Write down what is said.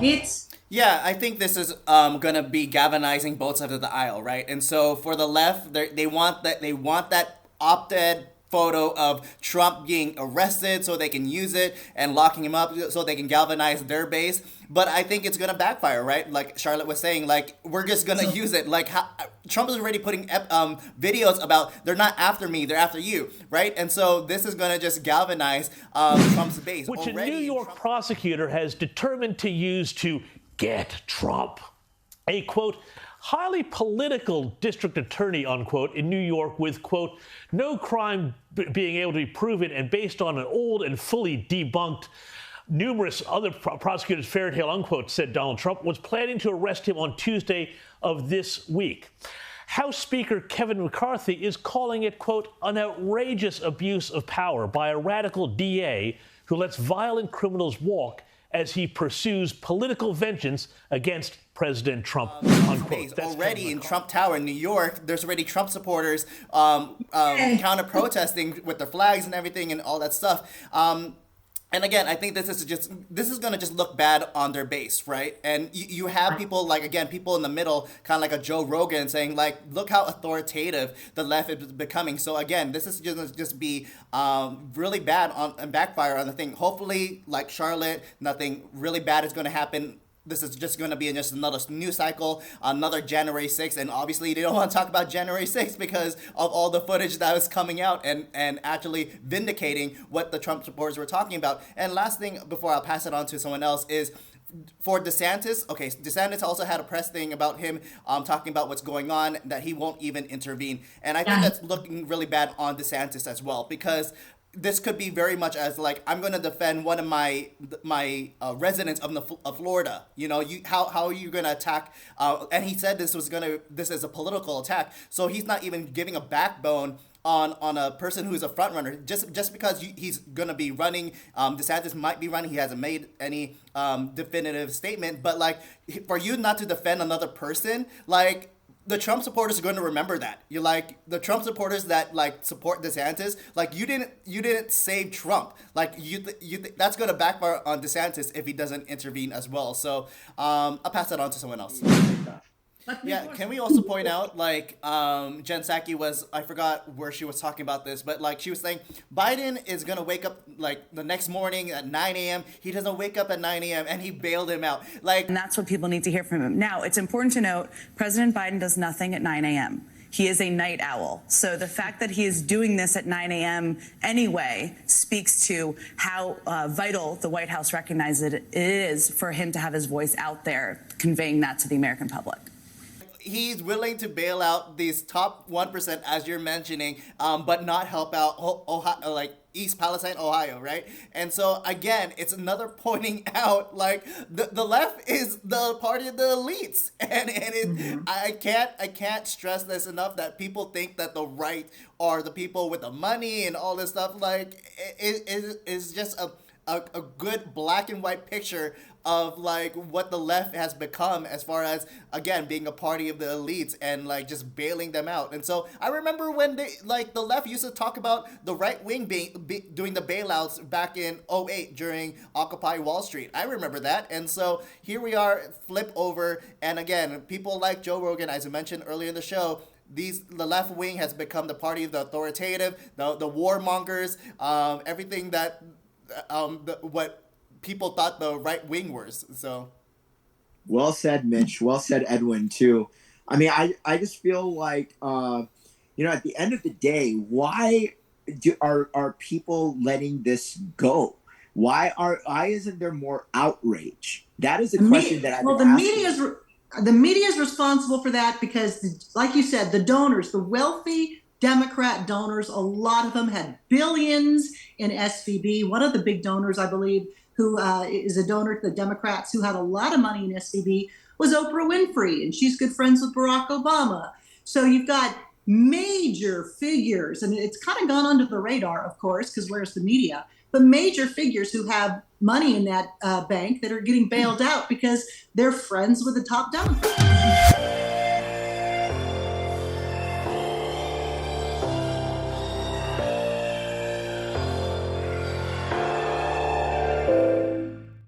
It's Yeah, I think this is gonna be galvanizing both sides of the aisle, right? And so for the left, they want that op-ed photo of Trump being arrested so they can use it and locking him up so they can galvanize their base. But I think it's gonna backfire, right? Like Charlotte was saying, like we're just gonna use it. Like Trump is already putting videos about they're not after me, they're after you, right? And so this is gonna just galvanize Trump's base. Which a Already, New York prosecutor has determined to use to get Trump. A, quote, highly political district attorney, unquote, in New York with, quote, no crime being able to be proven and based on an old and fully debunked numerous other prosecutors' fairy tale, unquote, said Donald Trump, was planning to arrest him on Tuesday of this week. House Speaker Kevin McCarthy is calling it, quote, an outrageous abuse of power by a radical DA who lets violent criminals walk as he pursues political vengeance against President Trump, unquote. Already in Trump Tower in New York, there's already Trump supporters counter-protesting with their flags and everything and all that stuff. And again, I think this is gonna just look bad on their base, right? And you have people like, again, people in the middle, kind of like a Joe Rogan saying like, look how authoritative the left is becoming. So again, this is just be really bad on and backfire on the thing. Hopefully, like Charlotte, nothing really bad is gonna happen. This is just going to be just another news cycle, another January 6th. And obviously, they don't want to talk about January 6th because of all the footage that was coming out and actually vindicating what the Trump supporters were talking about. And last thing, before I'll pass it on to someone else, is for DeSantis. Okay, DeSantis also had a press thing about him talking about what's going on, that he won't even intervene. And I think that's looking really bad on DeSantis as well, because this could be very much as like, I'm going to defend one of my residents of Florida. You know, how are you going to attack? And he said this is a political attack. So he's not even giving a backbone on a person who's a front runner just because he's going to be running. DeSantis might be running. He hasn't made any definitive statement. But like, for you not to defend another person, like, the Trump supporters are going to remember that. You're like, the Trump supporters that like support DeSantis, like you didn't save Trump. Like that's going to backfire on DeSantis if he doesn't intervene as well. So I'll pass that on to someone else. Yeah, can we also point out, like, Jen Psaki was, I forgot where she was talking about this, but, like, she was saying Biden is going to wake up, like, the next morning at 9 a.m. He doesn't wake up at 9 a.m., and he bailed him out. Like, and that's what people need to hear from him. Now, it's important to note, President Biden does nothing at 9 a.m. He is a night owl. So the fact that he is doing this at 9 a.m. anyway speaks to how vital the White House recognizes it is for him to have his voice out there, conveying that to the American public. He's willing to bail out these top 1%, as you're mentioning, but not help out Ohio, like East Palestine, Ohio, right? And so again, it's another pointing out like the left is the party of the elites, and I can't stress this enough that people think that the right are the people with the money and all this stuff. Like it is just a good black and white picture of like what the left has become as far as, again, being a party of the elites and like just bailing them out. And so I remember when the left used to talk about the right wing doing the bailouts back in '08 during Occupy Wall Street. I remember that. And so here we are, flip over, and again, people like Joe Rogan, as I mentioned earlier in the show, the left wing has become the party of the authoritative, the warmongers, everything that what people thought the right wing was. So well said, Mitch. Well said, Edwin, too. I mean, I just feel like at the end of the day, why are people letting this go? Why isn't there more outrage? That is a question that I've been asking. The media is responsible for that because, like you said, the donors, the wealthy Democrat donors, a lot of them had billions in SVB. One of the big donors, I believe, who is a donor to the Democrats who had a lot of money in SVB, was Oprah Winfrey, and she's good friends with Barack Obama. So you've got major figures, and it's kind of gone under the radar, of course, because where's the media? But major figures who have money in that bank that are getting bailed out because they're friends with the top Democrats.